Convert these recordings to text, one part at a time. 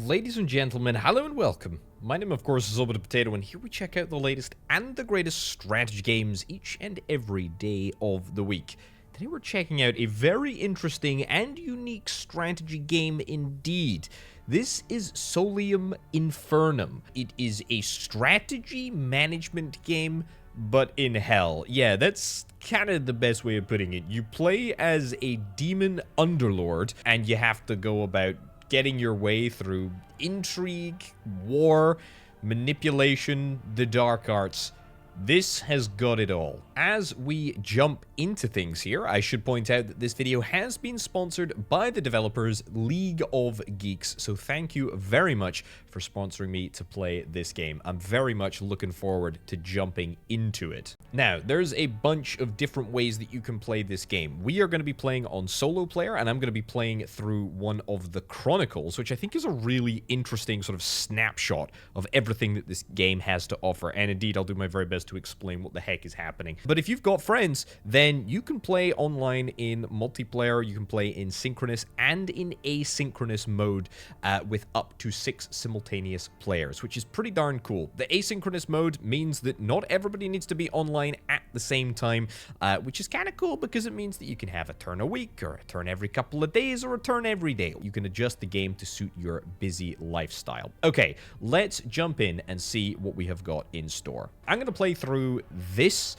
Ladies and gentlemen, hello and welcome. My name, of course, is Orbital Potato, and here we check out the latest and the greatest strategy games each and every day of the week. Today we're checking out a very interesting and unique strategy game indeed. This is Solium Infernum. It is a strategy management game, but in hell. Yeah, that's kind of the best way of putting it. You play as a demon underlord, and you have to go about getting your way through intrigue, war, manipulation, the dark arts. This has got it all. As we jump into things here, I should point out that this video has been sponsored by the developers League of Geeks, so thank you very much for sponsoring me to play this game. I'm very much looking forward to jumping into it. Now, there's a bunch of different ways that you can play this game. We are going to be playing on solo player, and I'm going to be playing through one of the Chronicles, which I think is a really interesting sort of snapshot of everything that this game has to offer, and indeed, I'll do my very best to explain what the heck is happening. But if you've got friends, then you can play online in multiplayer, you can play in synchronous and in asynchronous mode with up to 6 simultaneous players, which is pretty darn cool. The asynchronous mode means that not everybody needs to be online at the same time, which is kind of cool because it means that you can have a turn a week, or a turn every couple of days, or a turn every day. You can adjust the game to suit your busy lifestyle. Okay, let's jump in and see what we have got in store. I'm going to play through this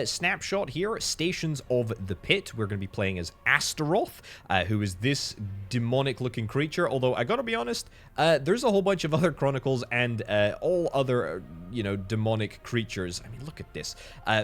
snapshot here, Stations of the Pit. We're going to be playing as Astaroth, who is this demonic-looking creature, although I gotta be honest, there's a whole bunch of other Chronicles and all other, demonic creatures. I mean, look at this.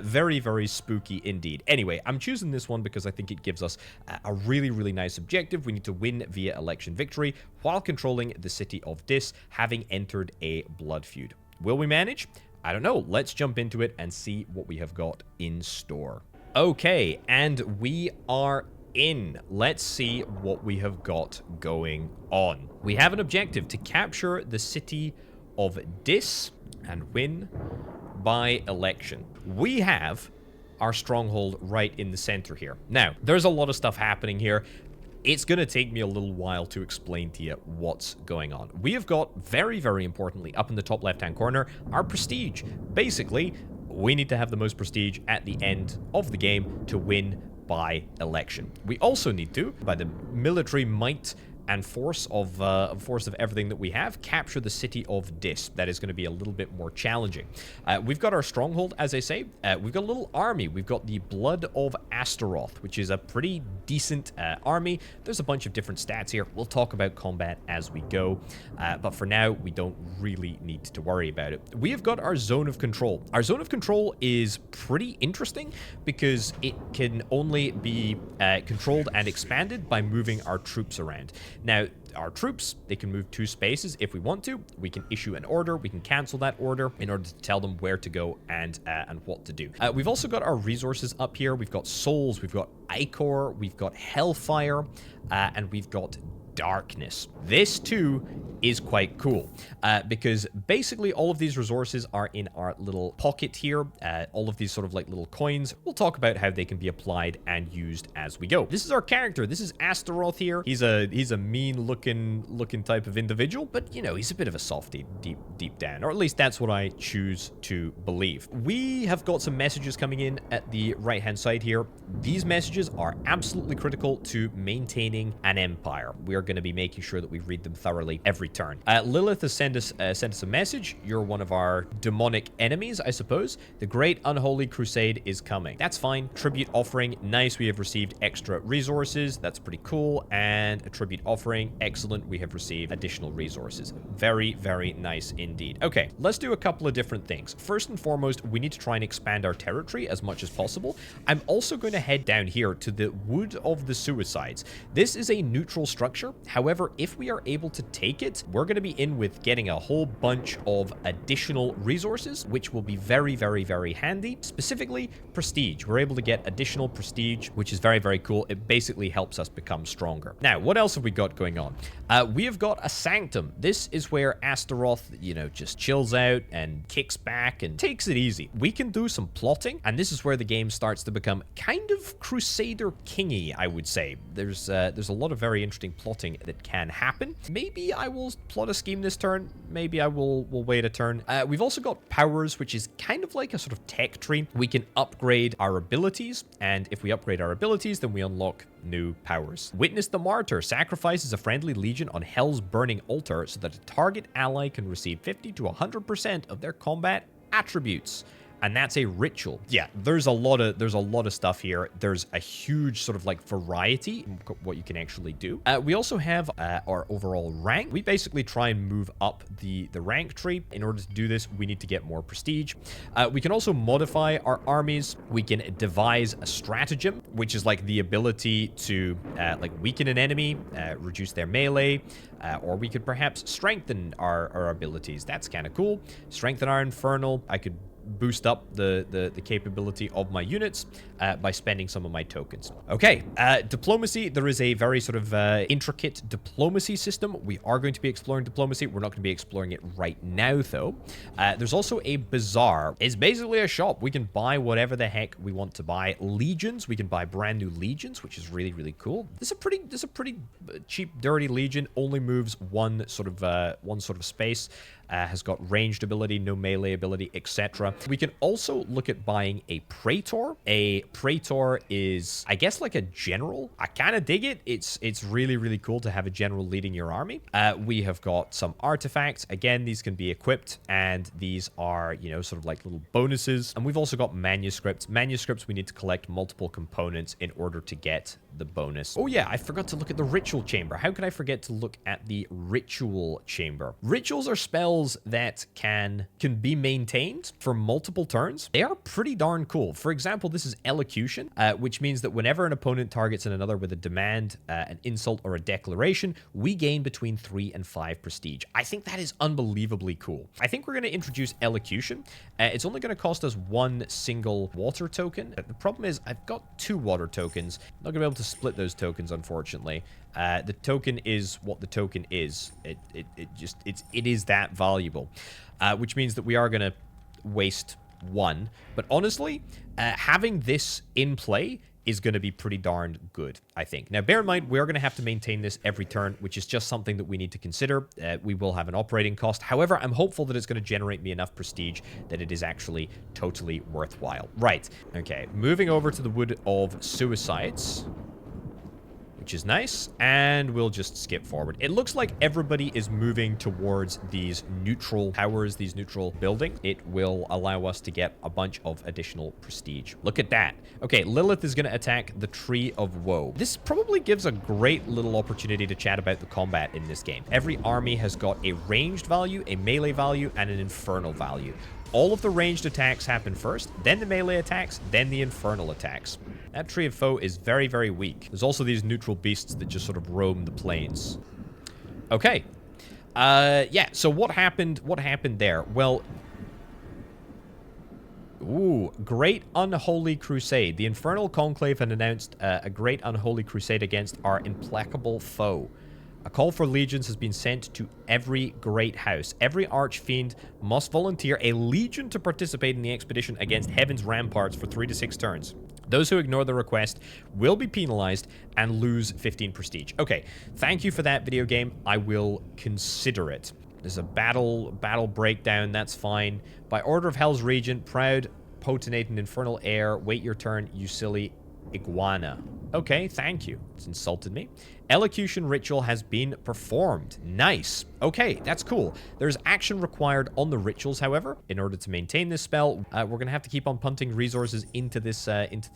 Very, very spooky indeed. Anyway, I'm choosing this one because I think it gives us a really, really nice objective. We need to win via election victory while controlling the city of Dis, having entered a blood feud. Will we manage? I don't know. Let's jump into it and see what we have got in store. Okay, and we are in. Let's see what we have got going on. We have an objective to capture the city of Dis and win by election. We have our stronghold right in the center here. Now, there's a lot of stuff happening here. It's going to take me a little while to explain to you what's going on. We have got, very, very importantly, up in the top left-hand corner, our prestige. Basically, we need to have the most prestige at the end of the game to win by election. We also need to, by the military might and force of everything that we have, capture the city of Dis. That is going to be a little bit more challenging. We've got our stronghold, as I say. We've got a little army. We've got the Blood of Astaroth, which is a pretty decent army. There's a bunch of different stats here. We'll talk about combat as we go, but for now, we don't really need to worry about it. We have got our zone of control. Our zone of control is pretty interesting because it can only be controlled and expanded by moving our troops around. Now, our troops, they can move 2 spaces if we want to. We can issue an order. We can cancel that order in order to tell them where to go and what to do. We've also got our resources up here. We've got souls, we've got ichor, we've got hellfire, and we've got darkness. This too is quite cool because basically all of these resources are in our little pocket here. All of these sort of like little coins. We'll talk about how they can be applied and used as we go. This is our character. This is Astaroth here. He's a mean looking type of individual, but he's a bit of a softie deep down, or at least that's what I choose to believe. We have got some messages coming in at the right hand side here. These messages are absolutely critical to maintaining an empire. We are going to be making sure that we read them thoroughly every turn. Lilith has sent us a message. You're one of our demonic enemies, I suppose. The Great Unholy Crusade is coming. That's fine. Tribute offering. Nice. We have received extra resources. That's pretty cool. And a tribute offering. Excellent. We have received additional resources. Very, very nice indeed. Okay, let's do a couple of different things. First and foremost, we need to try and expand our territory as much as possible. I'm also going to head down here to the Wood of the Suicides. This is a neutral structure. However, if we are able to take it, we're going to be in with getting a whole bunch of additional resources, which will be very, very, very handy. Specifically, prestige. We're able to get additional prestige, which is very, very cool. It basically helps us become stronger. Now, what else have we got going on? We have got a sanctum. This is where Astaroth, just chills out and kicks back and takes it easy. We can do some plotting, and this is where the game starts to become kind of Crusader King-y, I would say. There's a lot of very interesting plotting that can happen. Maybe I will we'll plot a scheme this turn. Maybe we'll wait a turn. We've also got powers, which is kind of like a sort of tech tree. We can upgrade our abilities, and if we upgrade our abilities, then we unlock new powers. Witness the Martyr sacrifices a friendly legion on Hell's burning altar so that a target ally can receive 50 to 100% of their combat attributes. And that's a ritual. Yeah, there's a lot of stuff here. There's a huge sort of like variety in what you can actually do. We also have our overall rank. We basically try and move up the rank tree. In order to do this, we need to get more prestige. We can also modify our armies. We can devise a stratagem, which is like the ability to like weaken an enemy, reduce their melee, or we could perhaps strengthen our abilities. That's kind of cool. Strengthen our infernal. I could boost up the capability of my units by spending some of my tokens. Okay, diplomacy. There is a very sort of intricate diplomacy system. We are going to be exploring diplomacy. We're not going to be exploring it right now, though. There's also a bazaar. It's basically a shop. We can buy whatever the heck we want to buy. Legions. We can buy brand new legions, which is really, really cool. This is a pretty cheap, dirty legion. Only moves one sort of space. Has got ranged ability, no melee ability, etc. We can also look at buying a praetor. A praetor is, I guess, like a general. I kind of dig it. It's really, really cool to have a general leading your army. We have got some artifacts. Again, these can be equipped, and these are, you know, sort of like little bonuses. And we've also got manuscripts. Manuscripts, we need to collect multiple components in order to get the bonus. Oh yeah, I forgot to look at the ritual chamber. How could I forget to look at the ritual chamber? Rituals are spells that can be maintained for multiple turns. They are pretty darn cool. For example, this is elocution, which means that whenever an opponent targets another with a demand, an insult, or a declaration, we gain between 3 and 5 prestige. I think that is unbelievably cool. I think we're going to introduce elocution. It's only going to cost us 1 single water token. The problem is I've got 2 water tokens. I'm not going to be able to split those tokens, unfortunately. The token is what the token is. It is that valuable, which means that we are going to waste 1. But honestly, having this in play is going to be pretty darn good, I think. Now, bear in mind, we are going to have to maintain this every turn, which is just something that we need to consider. We will have an operating cost. However, I'm hopeful that it's going to generate me enough prestige that it is actually totally worthwhile. Right. Okay. Moving over to the Wood of Suicides, which is nice, and we'll just skip forward. It looks like everybody is moving towards these neutral towers, these neutral buildings. It will allow us to get a bunch of additional prestige. Look at that. Okay, Lilith is going to attack the Tree of Woe. This probably gives a great little opportunity to chat about the combat in this game. Every army has got a ranged value, a melee value, and an infernal value. All of the ranged attacks happen first, then the melee attacks, then the infernal attacks. That Tree of Foe is very, very weak. There's also these neutral beasts that just sort of roam the plains. Okay. Yeah, so what happened there? Well, ooh, Great Unholy Crusade. The Infernal Conclave had announced a Great Unholy Crusade against our implacable foe. A call for legions has been sent to every great house. Every archfiend must volunteer a legion to participate in the expedition against Heaven's ramparts for 3 to 6 turns. Those who ignore the request will be penalized and lose 15 prestige. Okay, thank you for that, video game. I will consider it. There's a battle breakdown. That's fine. By order of Hell's Regent, proud, potent and infernal heir, wait your turn, you silly iguana. Okay, thank you. It's insulted me. Elocution ritual has been performed. Nice. Okay, that's cool. There's action required on the rituals, however. In order to maintain this spell, we're going to have to keep on punting resources into this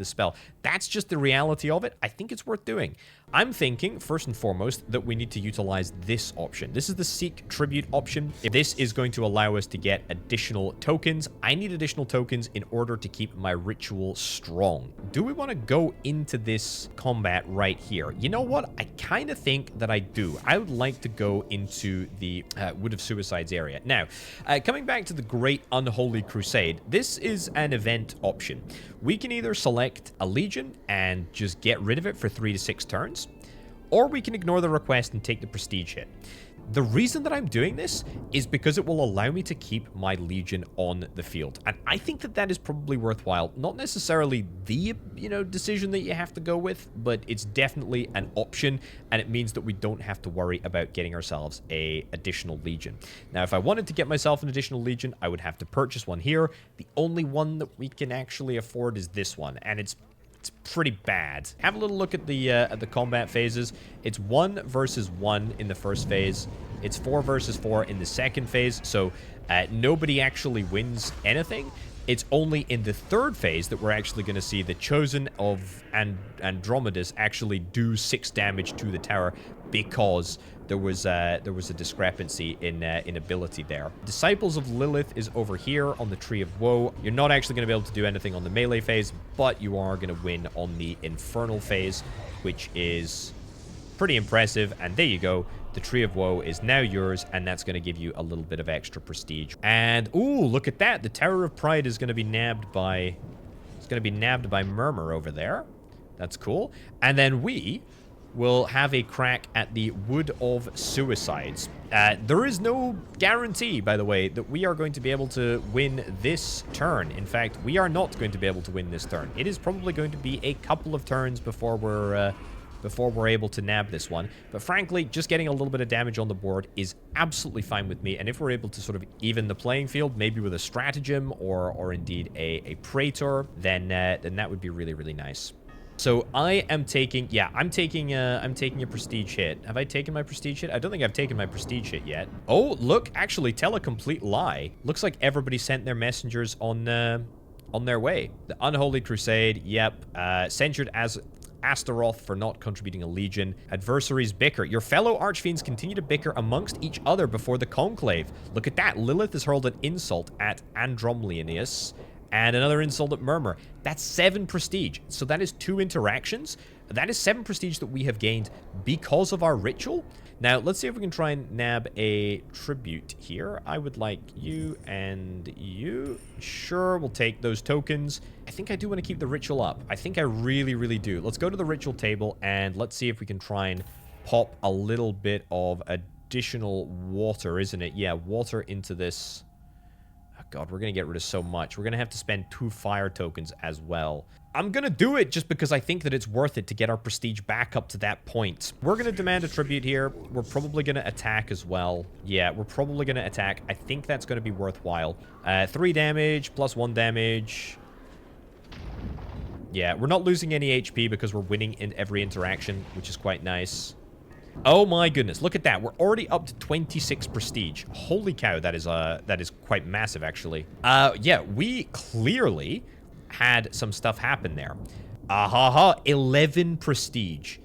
spell. That's just the reality of it. I think it's worth doing. I'm thinking, first and foremost, that we need to utilize this option. This is the Seek Tribute option. If this is going to allow us to get additional tokens, I need additional tokens in order to keep my ritual strong. Do we want to go into this combat right here? You know what? I kind of think that I do. I would like to go into the Wood of Suicides area. Now, coming back to the Great Unholy Crusade, this is an event option. We can either select a legion and just get rid of it for 3 to 6 turns, or we can ignore the request and take the prestige hit. The reason that I'm doing this is because it will allow me to keep my Legion on the field. And I think that that is probably worthwhile. Not necessarily the, decision that you have to go with, but it's definitely an option, and it means that we don't have to worry about getting ourselves a additional Legion. Now, if I wanted to get myself an additional Legion, I would have to purchase one here. The only one that we can actually afford is this one, and it's pretty bad. Have a little look at the combat phases. It's 1 versus 1 in the first phase. It's 4 versus 4 in the second phase. So nobody actually wins anything. It's only in the third phase that we're actually going to see the Chosen of Andromedus actually do 6 damage to the tower, because there was a discrepancy in ability there. Disciples of Lilith is over here on the Tree of Woe. You're not actually going to be able to do anything on the melee phase, but you are going to win on the infernal phase, which is pretty impressive. And there you go. The Tree of Woe is now yours, and that's going to give you a little bit of extra prestige. And ooh, look at that! The Tower of Pride is going to be nabbed by Murmur over there. That's cool. And then we will have a crack at the Wood of Suicides. There is no guarantee, by the way, that we are going to be able to win this turn. In fact, we are not going to be able to win this turn. It is probably going to be a couple of turns before we're able to nab this one. But frankly, just getting a little bit of damage on the board is absolutely fine with me. And if we're able to sort of even the playing field, maybe with a stratagem or indeed a praetor, then that would be really, really nice. So I am taking, I'm taking a prestige hit. Have I taken my prestige hit? I don't think I've taken my prestige hit yet. Oh, look, actually, tell a complete lie. Looks like everybody sent their messengers on their way. The Unholy Crusade, yep. Censured as Astaroth for not contributing a legion. Adversaries bicker. Your fellow archfiends continue to bicker amongst each other before the conclave. Look at that. Lilith has hurled an insult at Andromleonius. And another insult at Murmur. That's 7 prestige. So that is 2 interactions. That is 7 prestige that we have gained because of our ritual. Now, let's see if we can try and nab a tribute here. I would like you and you. Sure, we'll take those tokens. I think I do want to keep the ritual up. I think I really, really do. Let's go to the ritual table and let's see if we can try and pop a little bit of additional water, isn't it? Yeah, water into this. God, we're going to get rid of so much. We're going to have to spend 2 fire tokens as well. I'm going to do it just because I think that it's worth it to get our prestige back up to that point. We're going to demand a tribute here. We're probably going to attack as well. Yeah, we're probably going to attack. I think that's going to be worthwhile. 3 damage plus 1 damage. Yeah, we're not losing any HP because we're winning in every interaction, which is quite nice. Oh my goodness, look at that. We're already up to 26 prestige. Holy cow, that is quite massive, actually. Yeah, we clearly had some stuff happen there. 11 prestige.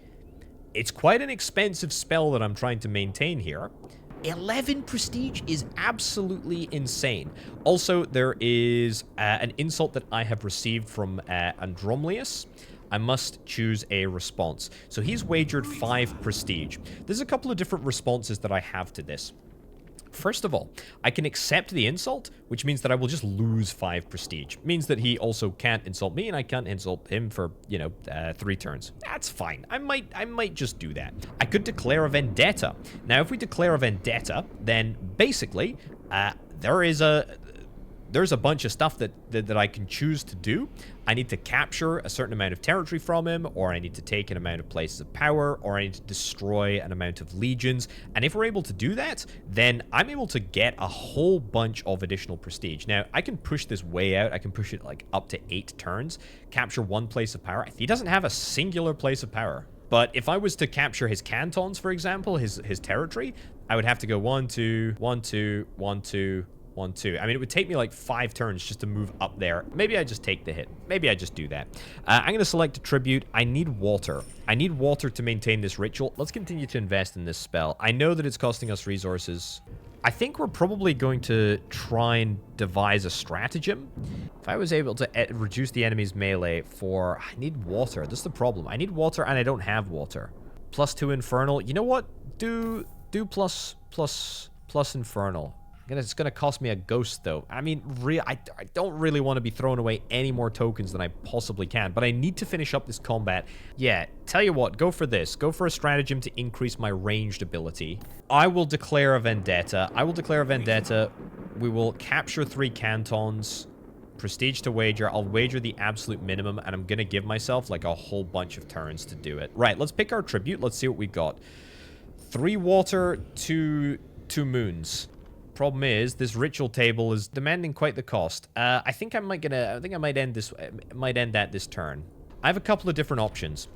It's quite an expensive spell that I'm trying to maintain here. 11 prestige is absolutely insane. Also, there is an insult that I have received from Andromleus. I must choose a response. So he's wagered 5 prestige. There's a couple of different responses that I have to this. First of all, I can accept the insult, which means that I will just lose 5 prestige. Means that he also can't insult me, and I can't insult him for, 3 turns. That's fine. I might just do that. I could declare a vendetta. Now, if we declare a vendetta, then basically, there's a bunch of stuff that I can choose to do. I need to capture a certain amount of territory from him, or I need to take an amount of places of power, or I need to destroy an amount of legions. And if we're able to do that, then I'm able to get a whole bunch of additional prestige. Now, I can push this way out. I can push it like up to 8 turns, capture 1 place of power. He doesn't have a singular place of power. But if I was to capture his cantons, for example, his territory, I would have to go 1, 2, 1, 2, 1, 2, 1, 2. I mean, it would take me like 5 turns just to move up there. Maybe I just take the hit. Maybe I just do that. I'm going to select a tribute. I need water. I need water to maintain this ritual. Let's continue to invest in this spell. I know that it's costing us resources. I think we're probably going to try and devise a stratagem. If I was able to reduce the enemy's melee for... I need water. That's the problem. I need water and I don't have water. +2 infernal. You know what? Do plus infernal. It's gonna cost me a ghost, though. I mean, I don't really want to be throwing away any more tokens than I possibly can, but I need to finish up this combat. Yeah, tell you what, go for this. Go for a stratagem to increase my ranged ability. I will declare a vendetta. We will capture 3 cantons. Prestige to wager. I'll wager the absolute minimum, and I'm gonna give myself, like, a whole bunch of turns to do it. Right, let's pick our tribute. Let's see what we got. 3 water, 2 moons. Problem is, this ritual table is demanding quite the cost. I think I might end that this turn. I have a couple of different options.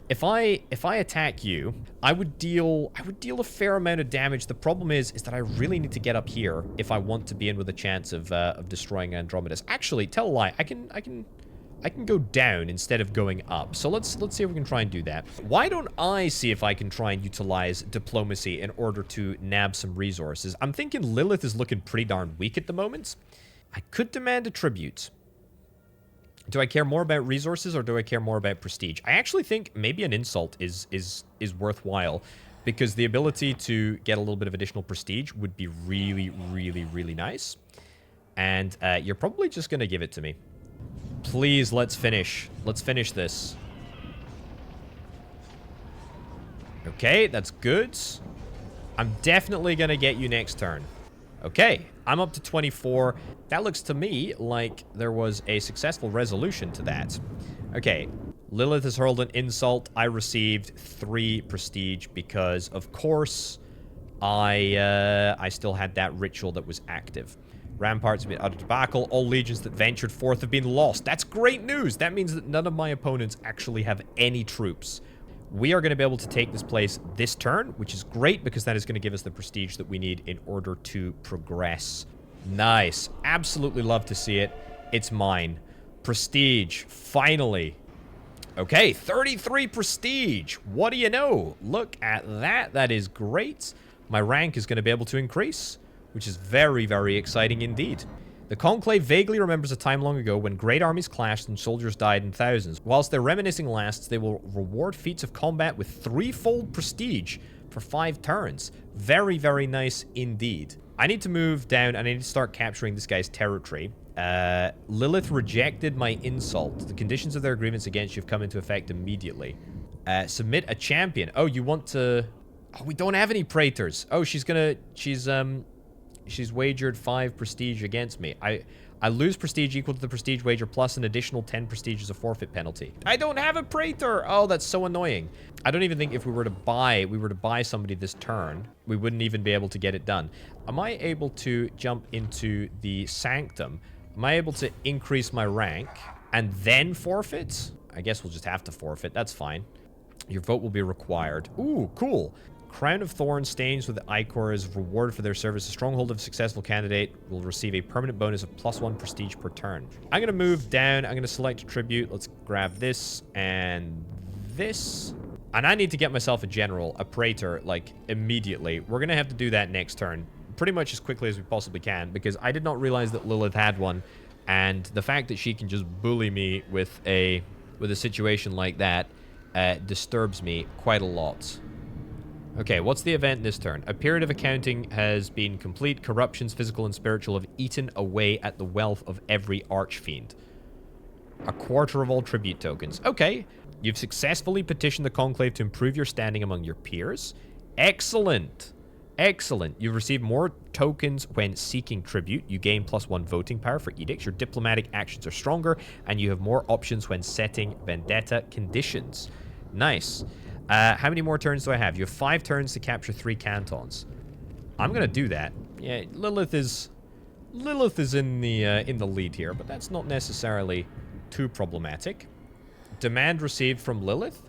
If I attack you, I would deal a fair amount of damage. The problem is that I really need to get up here if I want to be in with a chance of destroying Andromedas. Actually, tell a lie. I can go down instead of going up. So let's see if we can try and do that. Why don't I see if I can try and utilize diplomacy in order to nab some resources? I'm thinking Lilith is looking pretty darn weak at the moment. I could demand a tribute. Do I care more about resources or do I care more about prestige? I actually think maybe an insult is worthwhile, because the ability to get a little bit of additional prestige would be really, really, really nice. And you're probably just going to give it to me. Please, let's finish. Let's finish this. Okay, that's good. I'm definitely going to get you next turn. Okay, I'm up to 24. That looks to me like there was a successful resolution to that. Okay, Lilith has hurled an insult. I received 3 prestige because, of course, I still had that ritual that was active. Ramparts have been utter debacle. All legions that ventured forth have been lost. That's great news. That means that none of my opponents actually have any troops. We are going to be able to take this place this turn, which is great because that is going to give us the prestige that we need in order to progress. Nice. Absolutely love to see it. It's mine. Prestige. Finally. Okay, 33 prestige. What do you know? Look at that. That is great. My rank is going to be able to increase, which is very, very exciting indeed. The Conclave vaguely remembers a time long ago when great armies clashed and soldiers died in thousands. Whilst their reminiscing lasts, they will reward feats of combat with 3-fold prestige for 5 turns. Very, very nice indeed. I need to move down and I need to start capturing this guy's territory. Lilith rejected my insult. The conditions of their agreements against you have come into effect immediately. Submit a champion. Oh, you want to... Oh, we don't have any praetors. Oh, she's wagered 5 prestige against me. I lose prestige equal to the prestige wager plus an additional 10 prestige as a forfeit penalty. I don't have a praetor. Oh, that's so annoying. I don't even think if we were to buy somebody this turn, we wouldn't even be able to get it done. Am I able to jump into the sanctum? Am I able to increase my rank and then forfeit? I guess we'll just have to forfeit. That's fine. Your vote will be required. Ooh, cool. Crown of Thorns stains with the Ichor is reward for their service. A stronghold of a successful candidate will receive a permanent bonus of +1 prestige per turn. I'm going to move down. I'm going to select a tribute. Let's grab this and this. And I need to get myself a general, a praetor, like, immediately. We're going to have to do that next turn. Pretty much as quickly as we possibly can, because I did not realize that Lilith had one. And the fact that she can just bully me with a situation like that disturbs me quite a lot. Okay, what's the event this turn? A period of accounting has been complete. Corruptions, physical and spiritual, have eaten away at the wealth of every archfiend. A quarter of all tribute tokens. Okay, you've successfully petitioned the Conclave to improve your standing among your peers. Excellent. Excellent. You've received more tokens when seeking tribute. You gain +1 voting power for edicts. Your diplomatic actions are stronger, and you have more options when setting vendetta conditions. Nice. How many more turns do I have? You have 5 turns to capture 3 cantons. I'm gonna do that. Yeah, Lilith is in the lead here, but that's not necessarily too problematic. Demand received from Lilith.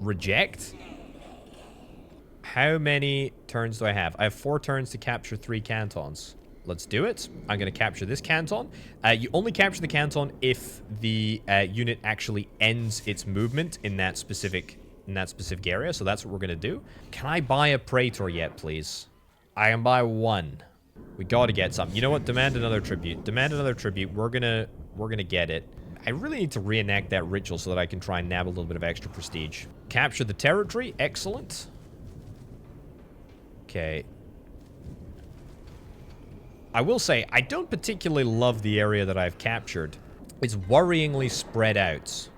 Reject. How many turns do I have? I have 4 turns to capture 3 cantons. Let's do it. I'm going to capture this canton. You only capture the canton if the unit actually ends its movement in that specific area, so that's what we're going to do. Can I buy a praetor yet, please? I can buy 1. We got to get something. You know what? Demand another tribute. Demand another tribute. We're gonna get it. I really need to reenact that ritual so that I can try and nab a little bit of extra prestige. Capture the territory. Excellent. Okay. I will say, I don't particularly love the area that I've captured. It's worryingly spread out.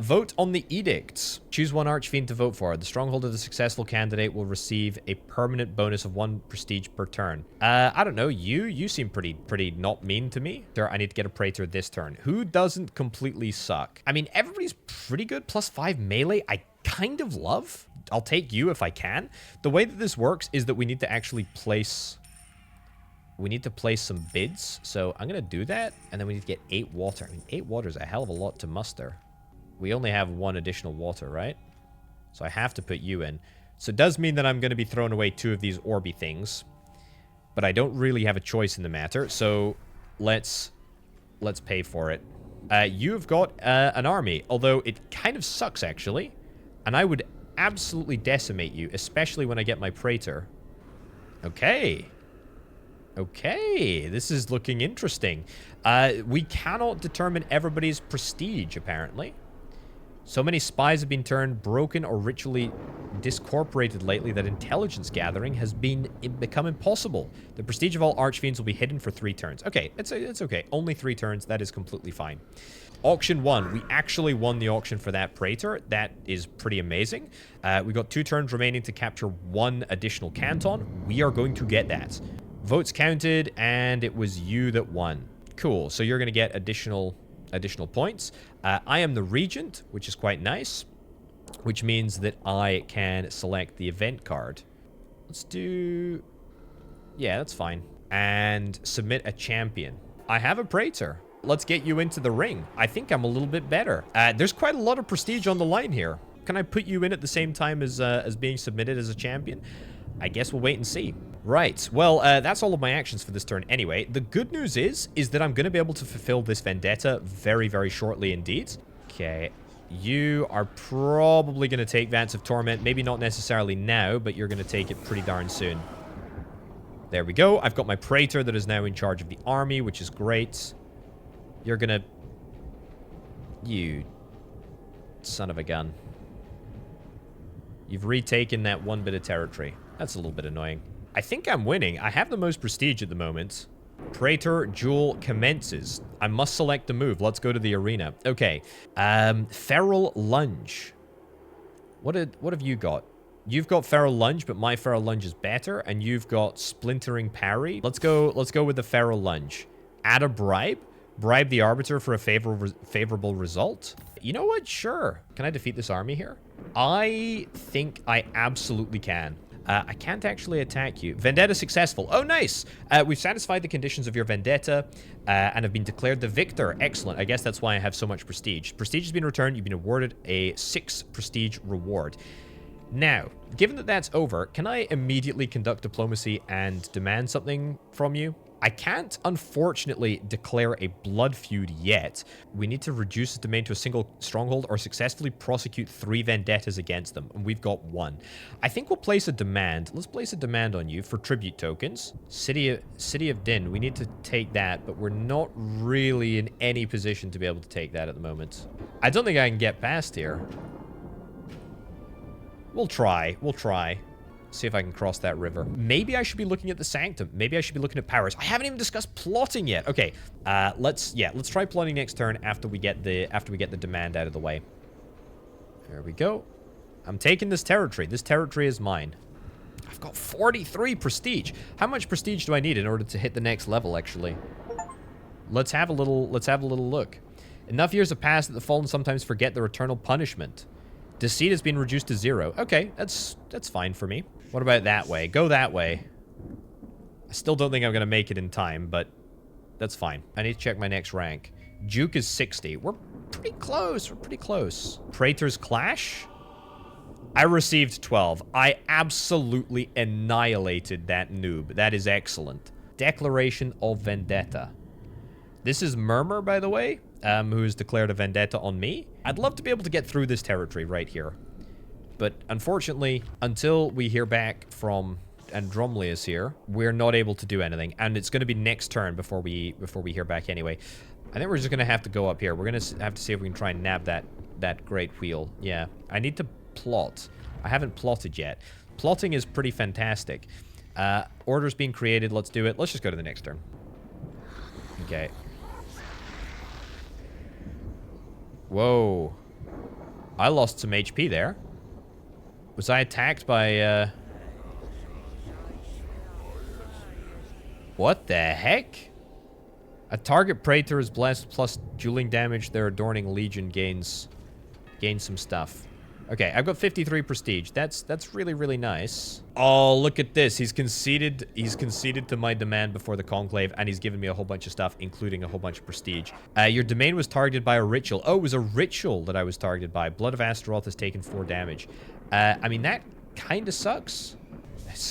Vote on the edicts. Choose one archfiend to vote for. The stronghold of the successful candidate will receive a permanent bonus of 1 prestige per turn. I don't know. You seem pretty not mean to me. There, I need to get a praetor this turn. Who doesn't completely suck? I mean, everybody's pretty good. +5 melee. I kind of love. I'll take you if I can. The way that this works is that we need to actually place... We need to place some bids. So I'm going to do that. And then we need to get 8 water. I mean, 8 water is a hell of a lot to muster. We only have 1 additional water, right? So I have to put you in. So it does mean that I'm going to be throwing away 2 of these Orby things. But I don't really have a choice in the matter. So let's pay for it. You've got an army. Although it kind of sucks, actually. And I would absolutely decimate you. Especially when I get my praetor. Okay. Okay. This is looking interesting. We cannot determine everybody's prestige, apparently. So many spies have been turned broken or ritually discorporated lately that intelligence gathering has become impossible. The prestige of all archfiends will be hidden for 3 turns. Okay, it's okay. Only 3 turns. That is completely fine. Auction 1. We actually won the auction for that praetor. That is pretty amazing. We got 2 turns remaining to capture 1 additional canton. We are going to get that. Votes counted, and it was you that won. Cool. So you're going to get additional points. I am the regent, which is quite nice, which means that I can select the event card. Let's do... Yeah, that's fine. And submit a champion. I have a praetor. Let's get you into the ring. I think I'm a little bit better. There's quite a lot of prestige on the line here. Can I put you in at the same time as being submitted as a champion? I guess we'll wait and see. Right, well, that's all of my actions for this turn anyway. The good news is that I'm going to be able to fulfill this vendetta very, very shortly indeed. Okay, you are probably going to take Vance of Torment. Maybe not necessarily now, but you're going to take it pretty darn soon. There we go. I've got my praetor that is now in charge of the army, which is great. You're going to... You son of a gun. You've retaken that 1 bit of territory. That's a little bit annoying. I think I'm winning. I have the most prestige at the moment. Praetor duel commences. I must select the move. Let's go to the arena. Okay. Feral Lunge. What have you got? You've got Feral Lunge, but my Feral Lunge is better, and you've got Splintering Parry. Let's go with the Feral Lunge. Add a bribe. Bribe the Arbiter for a favorable result. You know what? Sure. Can I defeat this army here? I think I absolutely can. I can't actually attack you. Vendetta successful. Oh, nice. We've satisfied the conditions of your vendetta and have been declared the victor. Excellent. I guess that's why I have so much prestige. Prestige has been returned. You've been awarded a 6 prestige reward. Now, given that that's over, can I immediately conduct diplomacy and demand something from you? I can't, unfortunately, declare a blood feud yet. We need to reduce the domain to a single stronghold or successfully prosecute 3 vendettas against them, and we've got 1. I think we'll place a demand. Let's place a demand on you for tribute tokens. City of Din, we need to take that, but we're not really in any position to be able to take that at the moment. I don't think I can get past here. We'll try. We'll try. See if I can cross that river. Maybe I should be looking at the Sanctum. Maybe I should be looking at powers. I haven't even discussed plotting yet. Okay, let's try plotting next turn after we get the demand out of the way. There we go. I'm taking this territory. This territory is mine. I've got 43 prestige. How much prestige do I need in order to hit the next level, actually? Let's have a little look. Enough years have passed that the fallen sometimes forget their eternal punishment. Deceit has been reduced to 0. Okay, that's fine for me. What about that way? Go that way. I still don't think I'm going to make it in time, but that's fine. I need to check my next rank. Duke is 60. We're pretty close. We're pretty close. Praetor's Clash? I received 12. I absolutely annihilated that noob. That is excellent. Declaration of Vendetta. This is Murmur, by the way, who has declared a vendetta on me. I'd love to be able to get through this territory right here. But unfortunately, until we hear back from Andromelius here, we're not able to do anything. And it's going to be next turn before we hear back anyway. I think we're just going to have to go up here. We're going to have to see if we can try and nab that great wheel. Yeah, I need to plot. I haven't plotted yet. Plotting is pretty fantastic. Orders being created. Let's do it. Let's just go to the next turn. Okay. Whoa. I lost some HP there. Was I attacked by, What the heck? A target praetor is blessed plus dueling damage. Their adorning legion gains some stuff. Okay, I've got 53 prestige. That's really, really nice. Oh, look at this. He's conceded to my demand before the conclave, and he's given me a whole bunch of stuff, including a whole bunch of prestige. Your domain was targeted by a ritual. Oh, it was a ritual that I was targeted by. Blood of Astaroth has taken 4 damage. I mean, that kind of sucks.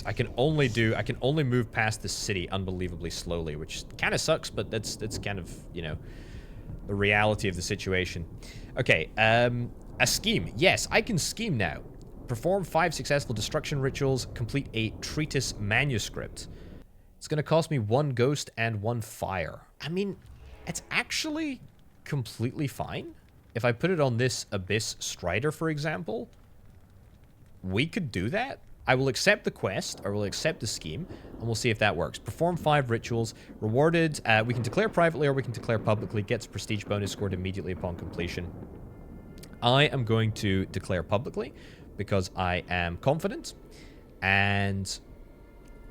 I can only move past the city unbelievably slowly, which kind of sucks, but that's kind of, you know, the reality of the situation. Okay, a scheme. Yes, I can scheme now. Perform 5 successful destruction rituals. Complete a treatise manuscript. It's going to cost me 1 ghost and 1 fire. I mean, it's actually completely fine. If I put it on this Abyss Strider, for example, we could do that. I will accept the quest, or we'll accept the scheme, and we'll see if that works. Perform 5 rituals. Rewarded. We can declare privately or we can declare publicly. Gets prestige bonus scored immediately upon completion. I am going to declare publicly because I am confident, and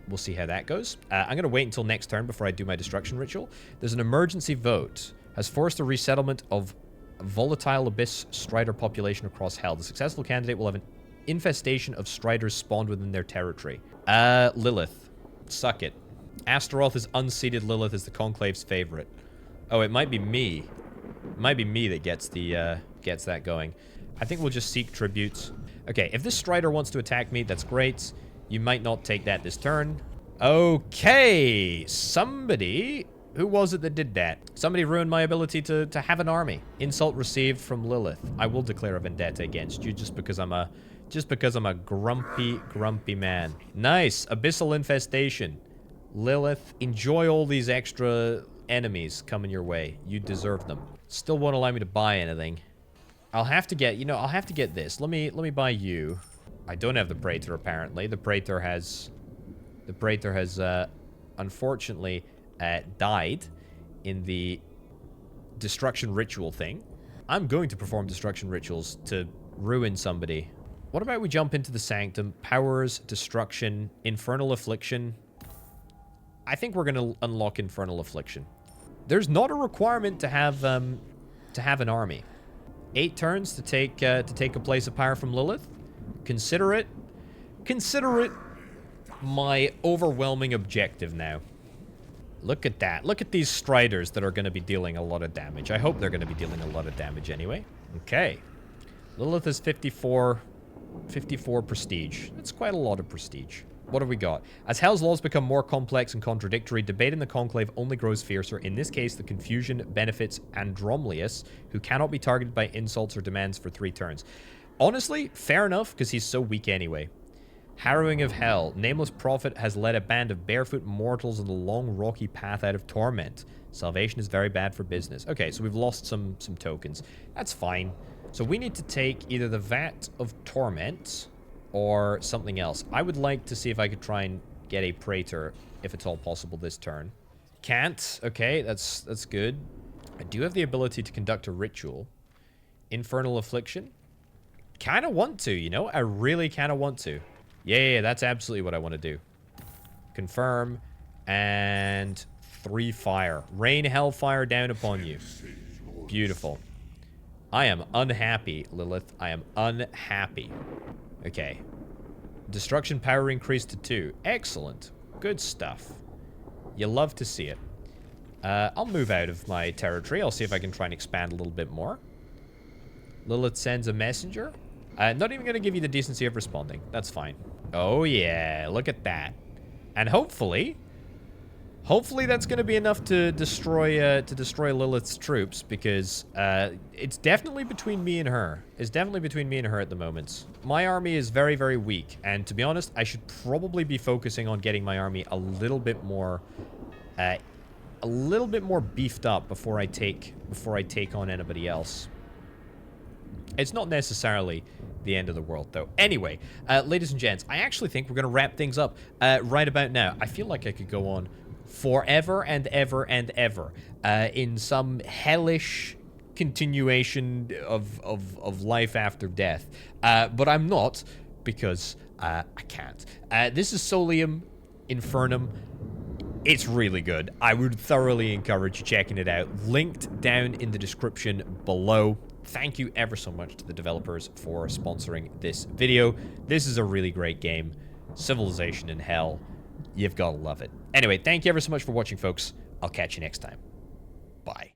we'll see how that goes. I'm going to wait until next turn before I do my destruction ritual. There's an emergency vote. Has forced a resettlement of volatile Abyss Strider population across Hell. The successful candidate will have an infestation of Striders spawned within their territory. Lilith. Suck it. Astaroth is unseated. Lilith is the Conclave's favorite. Oh, it might be me. It might be me that gets the, gets that going. I think we'll just seek tributes. Okay, if this Strider wants to attack me, that's great. You might not take that this turn. Okay, somebody... Who was it that did that? Somebody ruined my ability to have an army. Insult received from Lilith. I will declare a vendetta against you just because I'm a grumpy man. Nice. Abyssal infestation. Lilith, enjoy all these extra enemies coming your way. You deserve them. Still won't allow me to buy anything. I'll have to get, I'll have to get this. Let me buy you. I don't have the Praetor, apparently. The Praetor has, unfortunately, died in the destruction ritual thing. I'm going to perform destruction rituals to ruin somebody. What about we jump into the Sanctum? Powers, destruction, infernal affliction. I think we're going to unlock infernal affliction. There's not a requirement to have an army. 8 turns to take a place of power from Lilith. Consider it my overwhelming objective now. Look at that. Look at these Striders that are going to be dealing a lot of damage. I hope they're going to be dealing a lot of damage anyway. Okay. Lilith is 54 prestige. That's quite a lot of prestige. What have we got? As Hell's laws become more complex and contradictory, debate in the Conclave only grows fiercer. In this case, the confusion benefits Andromlius, who cannot be targeted by insults or demands for 3 turns. Honestly, fair enough, because he's so weak anyway. Harrowing of Hell. Nameless Prophet has led a band of barefoot mortals on the long, rocky path out of torment. Salvation is very bad for business. Okay, so we've lost some tokens. That's fine. So we need to take either the Vat of Torment or something else. I would like to see if I could try and get a Praetor, if it's all possible this turn. Can't. Okay, that's good. I do have the ability to conduct a ritual. Infernal Affliction. Kind of want to, I really kind of want to. Yeah, that's absolutely what I want to do. Confirm. And 3 fire. Rain hellfire down upon you. Beautiful. I am unhappy, Lilith. I am unhappy. Okay. Destruction power increased to 2. Excellent. Good stuff. You love to see it. I'll move out of my territory. I'll see if I can try and expand a little bit more. Lilith sends a messenger. Not even going to give you the decency of responding. That's fine. Oh, yeah. Look at that. And hopefully that's going to be enough to destroy Lilith's troops, because it's definitely between me and her. It's definitely between me and her at the moment. My army is very, very weak, and to be honest, I should probably be focusing on getting my army a little bit more beefed up before I take on anybody else. It's not necessarily the end of the world, though. Anyway, ladies and gents, I actually think we're going to wrap things up right about now. I feel like I could go on forever and ever and ever in some hellish continuation of life after death. But I'm not, because I can't. This is Solium Infernum. It's really good. I would thoroughly encourage checking it out. Linked down in the description below. Thank you ever so much to the developers for sponsoring this video. This is a really great game. Civilization in hell. You've got to love it. Anyway, thank you ever so much for watching, folks. I'll catch you next time. Bye.